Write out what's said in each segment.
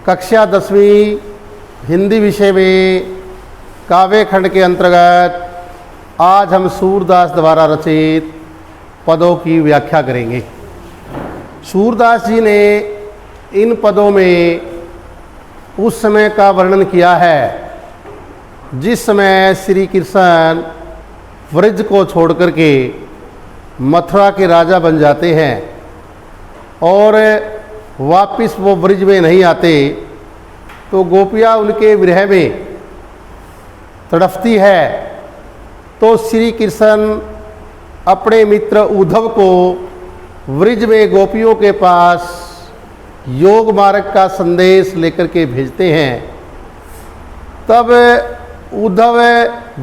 कक्षा 10वीं हिंदी विषय में काव्य खंड के अंतर्गत आज हम सूरदास द्वारा रचित पदों की व्याख्या करेंगे। सूरदास जी ने इन पदों में उस समय का वर्णन किया है जिस समय श्री कृष्ण व्रज को छोड़ करके मथुरा के राजा बन जाते हैं और वापिस वो ब्रिज में नहीं आते तो गोपियाँ उनके विरह में तड़फती है। तो श्री कृष्ण अपने मित्र उद्धव को ब्रिज में गोपियों के पास योग मार्ग का संदेश लेकर के भेजते हैं। तब उद्धव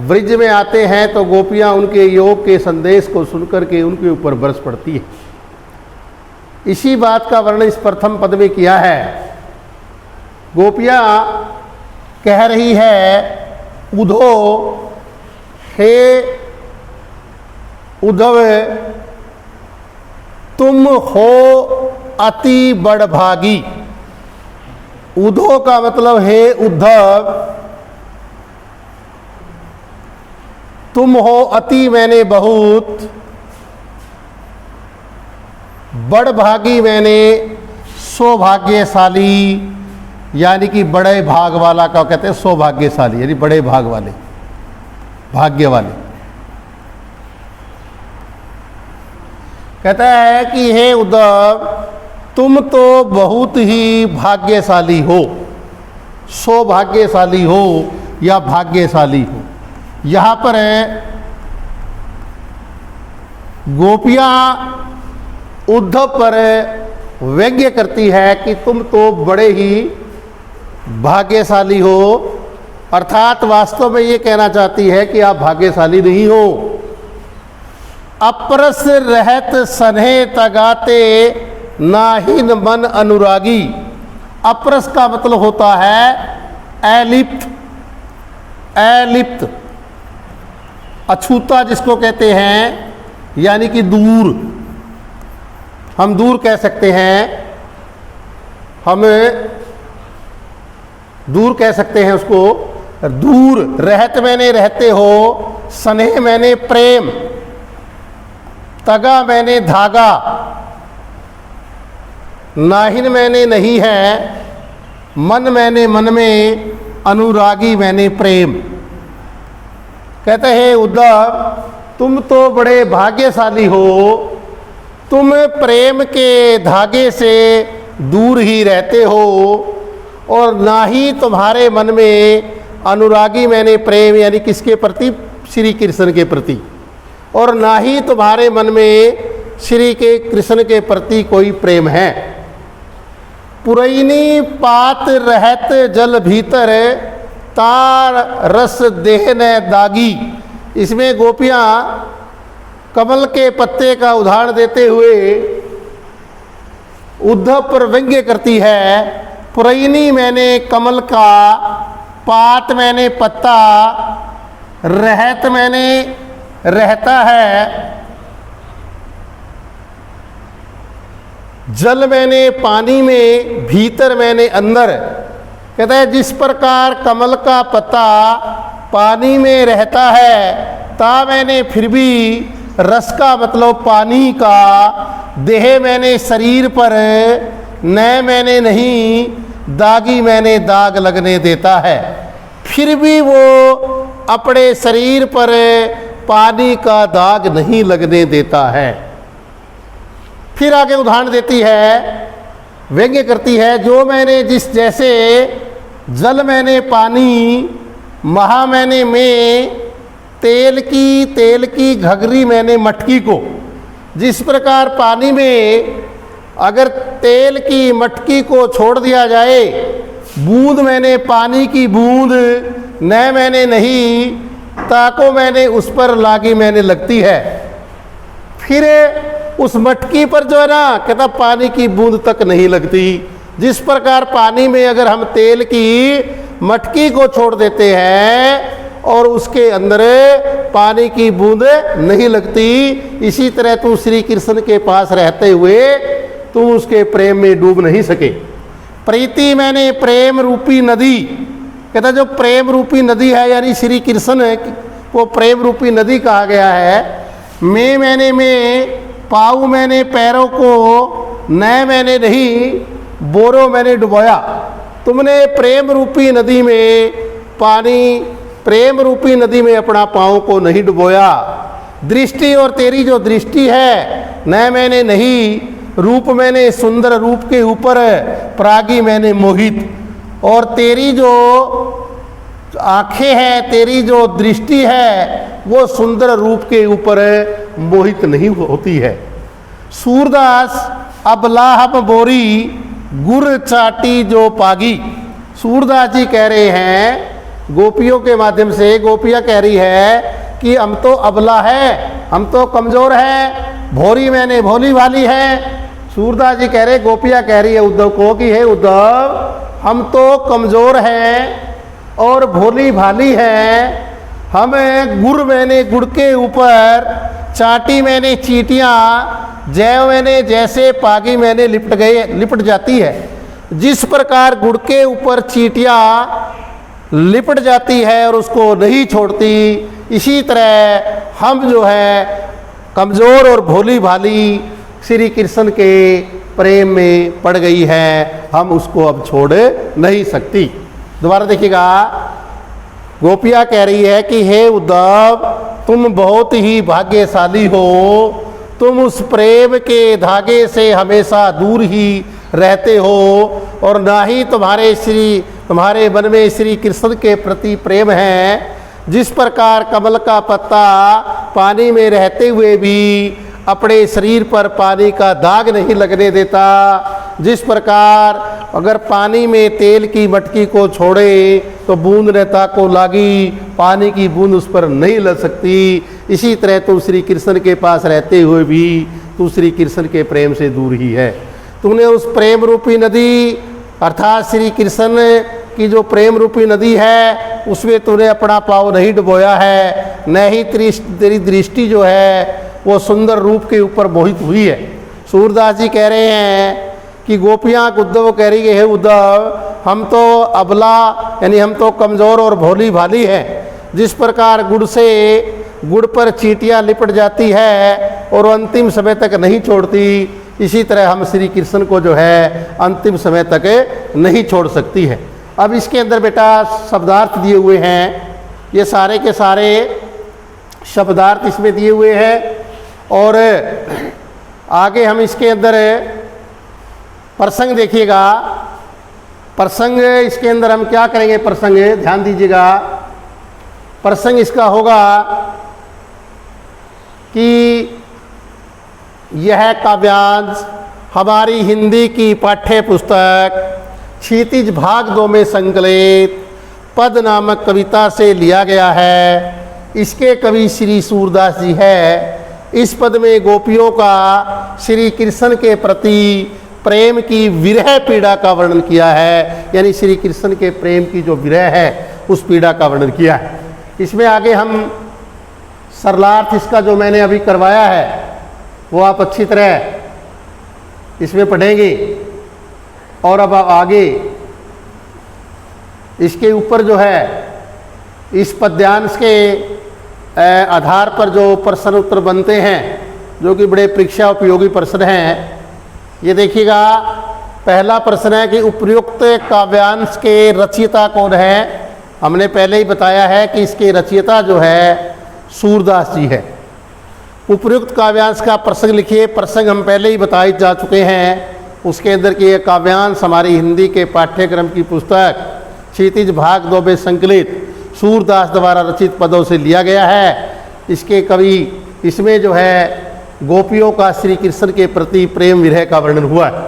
ब्रिज में आते हैं तो गोपियाँ उनके योग के संदेश को सुनकर के उनके ऊपर बरस पड़ती है। इसी बात का वर्णन इस प्रथम पद में किया है। गोपियाँ कह रही है उद्धो, हे उद्धव तुम हो अति बड़भागी। उद्धो का मतलब हे उद्धव तुम हो अति मैंने बहुत, बड़भागी मैंने सौभाग्यशाली, यानी कि बड़े भाग वाला का कहते हैं सौभाग्यशाली, यानी बड़े भाग वाले, भाग्य वाले। कहता है कि हे उद्धव तुम तो बहुत ही भाग्यशाली हो, सौभाग्यशाली हो या भाग्यशाली हो। यहाँ पर गोपियाँ उद्धव पर व्यंग्य करती है कि तुम तो बड़े ही भाग्यशाली हो, अर्थात वास्तव में ये कहना चाहती है कि आप भाग्यशाली नहीं हो। अपरस रहत सन्हे तगाते नाहिन मन अनुरागी। अपरस का मतलब होता है अलिप्त, अलिप्त, अछूता जिसको कहते हैं, यानी कि दूर। हम दूर कह सकते हैं, हम दूर कह सकते हैं उसको। दूर रहत मैंने रहते हो, स्नेह मैंने प्रेम, तगा मैंने धागा, नाहिन मैंने नहीं है, मन मैंने मन में, अनुरागी मैंने प्रेम। कहते हैं उद्धव तुम तो बड़े भाग्यशाली हो, तुम प्रेम के धागे से दूर ही रहते हो और ना ही तुम्हारे मन में अनुरागी मैंने प्रेम, यानी किसके प्रति? श्री कृष्ण के प्रति। और ना ही तुम्हारे मन में श्री के कृष्ण के प्रति कोई प्रेम है। पुरैनी पात रहत जल भीतर, तार रस देह न दागी। इसमें गोपियाँ कमल के पत्ते का उदाहरण देते हुए उद्धव पर व्यंग्य करती है। पुरैनी मैंने कमल का, पात मैंने पत्ता, रहत मैंने रहता है, जल मैंने पानी में, भीतर मैंने अंदर। कहता है जिस प्रकार कमल का पत्ता पानी में रहता है, ता मैंने फिर भी रस का मतलब पानी का, देह मैंने शरीर पर, न मैंने नहीं, दागी मैंने दाग लगने देता है। फिर भी वो अपने शरीर पर पानी का दाग नहीं लगने देता है। फिर आगे उदाहरण देती है, व्यंग्य करती है। जो मैंने जिस जैसे जल मैंने पानी, महा मैंने में, तेल की घघरी मैंने मटकी को। जिस प्रकार पानी में अगर तेल की मटकी को छोड़ दिया जाए, बूंद मैंने पानी की बूंद, न मैंने नहीं, ताको मैंने उस पर लागी मैंने लगती है। फिर उस मटकी पर जो है ना, कहता पानी की बूंद तक नहीं लगती। जिस प्रकार पानी में अगर हम तेल की मटकी को छोड़ देते हैं और उसके अंदर पानी की बूंद नहीं लगती, इसी तरह तू श्री कृष्ण के पास रहते हुए तुम उसके प्रेम में डूब नहीं सके। प्रीति मैंने प्रेम रूपी नदी, कहता जो प्रेम रूपी नदी है यानी श्री कृष्ण को प्रेम रूपी नदी कहा गया है। मैंने पाऊ मैंने पैरों को, न मैंने नहीं बोरो मैंने डुबोया। तुमने प्रेम रूपी नदी में पानी, प्रेम रूपी नदी में अपना पाँव को नहीं डुबोया। दृष्टि और तेरी जो दृष्टि है, न मैंने नहीं रूप मैंने सुंदर रूप के ऊपर, प्रागी मैंने मोहित। और तेरी जो आंखें हैं, तेरी जो दृष्टि है वो सुंदर रूप के ऊपर मोहित नहीं होती है। सूरदास अबलाहब बोरी गुर चाटी जो पागी। सूरदास जी कह रहे हैं गोपियों के माध्यम से, गोपियाँ कह रही है कि हम तो अबला है, हम तो कमज़ोर हैं, भोरी मैंने भोली भाली है। सूरदास जी कह रहे, गोपियाँ कह रही है उद्धव को कि हे उद्धव हम तो कमज़ोर हैं और भोली भाली हैं, हमें गुड़ मैंने गुड़ के ऊपर, चाटी मैंने चींटियाँ, जैव मैंने जैसे पागी मैंने लिपट जाती है। जिस प्रकार गुड़ के ऊपर चींटियाँ लिपट जाती है और उसको नहीं छोड़ती, इसी तरह हम जो है कमज़ोर और भोली भाली श्री कृष्ण के प्रेम में पड़ गई है, हम उसको अब छोड़ नहीं सकती। दोबारा देखिएगा, गोपियाँ कह रही है कि हे उद्धव तुम बहुत ही भाग्यशाली हो, तुम उस प्रेम के धागे से हमेशा दूर ही रहते हो और ना ही तुम्हारे मन में श्री कृष्ण के प्रति प्रेम है। जिस प्रकार कमल का पत्ता पानी में रहते हुए भी अपने शरीर पर पानी का दाग नहीं लगने देता, जिस प्रकार अगर पानी में तेल की मटकी को छोड़े तो बूंद नेता को लागी, पानी की बूंद उस पर नहीं लग सकती, इसी तरह तू श्री कृष्ण के पास रहते हुए भी तू श्री कृष्ण के प्रेम से दूर ही है। तूने उस प्रेम रूपी नदी अर्थात श्री कृष्ण की जो प्रेम रूपी नदी है उसमें तूने अपना पाँव नहीं डुबोया है, न ही तेरी दृष्टि जो है वो सुंदर रूप के ऊपर मोहित हुई है। सूरदास जी कह रहे हैं कि गोपियाँ उद्धव कह रही है उद्धव हम तो अबला यानी हम तो कमज़ोर और भोली भाली हैं। जिस प्रकार गुड़ पर चींटियाँ लिपट जाती है और अंतिम समय तक नहीं छोड़ती, इसी तरह हम श्री कृष्ण को जो है अंतिम समय तक नहीं छोड़ सकती है। अब इसके अंदर बेटा शब्दार्थ दिए हुए हैं, ये सारे के सारे शब्दार्थ इसमें दिए हुए हैं और आगे हम इसके अंदर प्रसंग देखिएगा। प्रसंग इसके अंदर हम क्या करेंगे, प्रसंग ध्यान दीजिएगा। प्रसंग इसका होगा कि यह काव्यांश हमारी हिंदी की पाठ्य पुस्तक क्षितिज भाग 2 में संकलित पद नामक कविता से लिया गया है। इसके कवि श्री सूरदास जी है। इस पद में गोपियों का श्री कृष्ण के प्रति प्रेम की विरह पीड़ा का वर्णन किया है, यानी श्री कृष्ण के प्रेम की जो विरह है उस पीड़ा का वर्णन किया है। इसमें आगे हम सरलार्थ इसका जो मैंने अभी करवाया है वो आप अच्छी तरह इसमें पढ़ेंगे और अब आगे इसके ऊपर जो है इस पद्यांश के आधार पर जो प्रश्न उत्तर बनते हैं जो कि बड़े परीक्षा उपयोगी प्रश्न हैं। ये देखिएगा, पहला प्रश्न है कि उपर्युक्त काव्यांश के रचयिता कौन है। हमने पहले ही बताया है कि इसके रचयिता जो है सूरदास जी है। उपर्युक्त काव्यांश का प्रसंग लिखिए। प्रसंग हम पहले ही बताए जा चुके हैं, उसके अंदर कि यह काव्यांश हमारी हिंदी के पाठ्यक्रम की पुस्तक क्षितिज भाग 2 में संकलित सूरदास द्वारा रचित पदों से लिया गया है। इसके कवि इसमें जो है गोपियों का श्री कृष्ण के प्रति प्रेम विरह का वर्णन हुआ है।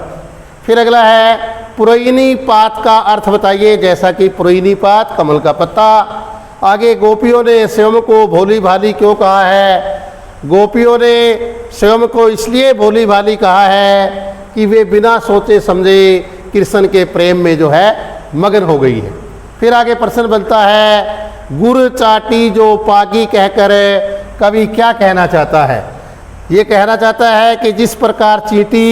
फिर अगला है पुरैनी पात का अर्थ बताइए, जैसा कि पुरैनी पात कमल का पत्ता। आगे गोपियों ने स्वयं को भोली भाली क्यों कहा है। गोपियों ने स्वयं को इसलिए भोली भाली कहा है कि वे बिना सोचे समझे कृष्ण के प्रेम में जो है मगन हो गई है। फिर आगे प्रश्न बनता है गुर चाटी जो पागी कहकर कवि क्या कहना चाहता है। ये कहना चाहता है कि जिस प्रकार चींटी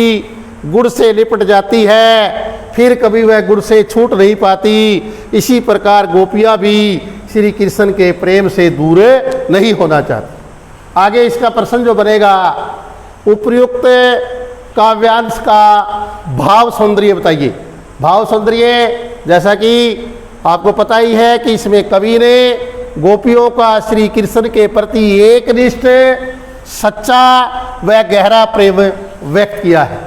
गुड़ से लिपट जाती है फिर कभी वह गुण से छूट नहीं पाती। इसी प्रकार गोपियाँ भी श्री कृष्ण के प्रेम से दूर नहीं होना चाहती। आगे इसका प्रश्न जो बनेगा, उपर्युक्त काव्यांश का भाव सौंदर्य बताइए। भाव सौंदर्य जैसा कि आपको पता ही है कि इसमें कवि ने गोपियों का श्री कृष्ण के प्रति एकनिष्ठ सच्चा व गहरा प्रेम व्यक्त किया है।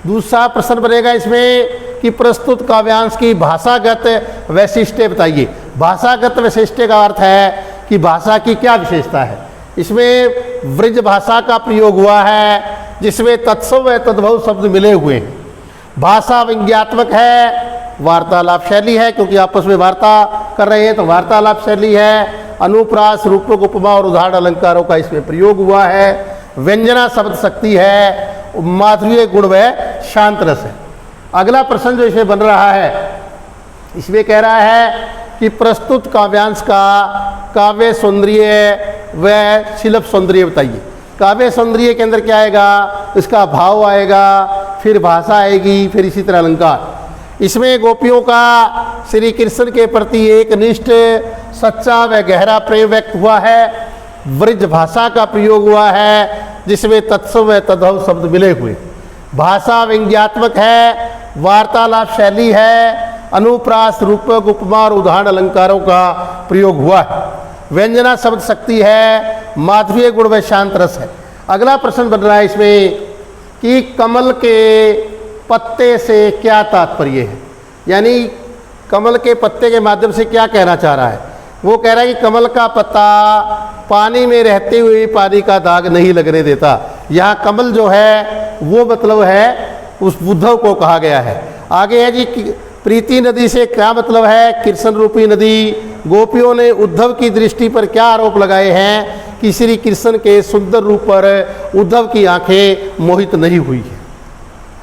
दूसरा प्रश्न बनेगा इसमें कि प्रस्तुत काव्यांश की भाषागत वैशिष्ट्य बताइए। भाषागत वैशिष्ट्य का अर्थ है कि भाषा की क्या विशेषता है। इसमें व्रज भाषा का प्रयोग हुआ है जिसमें तत्सव व तद्भव शब्द मिले हुए हैं। भाषा व्यंग्यात्मक है, वार्तालाप शैली है क्योंकि आपस में वार्ता कर रहे हैं तो वार्तालाप शैली है। अनुप्रास, रूपक, उपमा और उदाहरण अलंकारों का इसमें प्रयोग हुआ है। व्यंजना शब्द शक्ति है, माधुर्य गुण व शांत रस है। अगला प्रश्न जो इसमें बन रहा है, इसमें कह रहा है कि प्रस्तुत काव्यांश का काव्य सौंदर्य व शिल्प सौंदर्य बताइए। काव्य सौंदर्य के अंदर क्या आएगा, इसका भाव आएगा, फिर भाषा आएगी, फिर इसी तरह अलंकार। इसमें गोपियों का श्री कृष्ण के प्रति एक निष्ठ सच्चा व गहरा प्रेम व्यक्त हुआ है। व्रज भाषा का प्रयोग हुआ है जिसमें तत्सव व तद्भव शब्द मिले हुए। भाषा व्यंग्यात्मक है, वार्तालाप शैली है, अनुप्रास, रूपक, उपमा और उदाहरण अलंकारों का प्रयोग हुआ है। व्यंजना शब्द शक्ति है, माधुर्य गुण व शांत रस है। अगला प्रश्न बन रहा है इसमें कि कमल के पत्ते से क्या तात्पर्य है, यानी कमल के पत्ते के माध्यम से क्या कहना चाह रहा है। वो कह रहा है कि कमल का पत्ता पानी में रहते हुए पानी का दाग नहीं लगने देता। यहाँ कमल जो है वो मतलब है उस उद्धव को कहा गया है। आगे है जी प्रीति नदी से क्या मतलब है, कृष्ण रूपी नदी। गोपियों ने उद्धव की दृष्टि पर क्या आरोप लगाए हैं कि श्री कृष्ण के सुंदर रूप पर उद्धव की आंखें मोहित नहीं हुई है।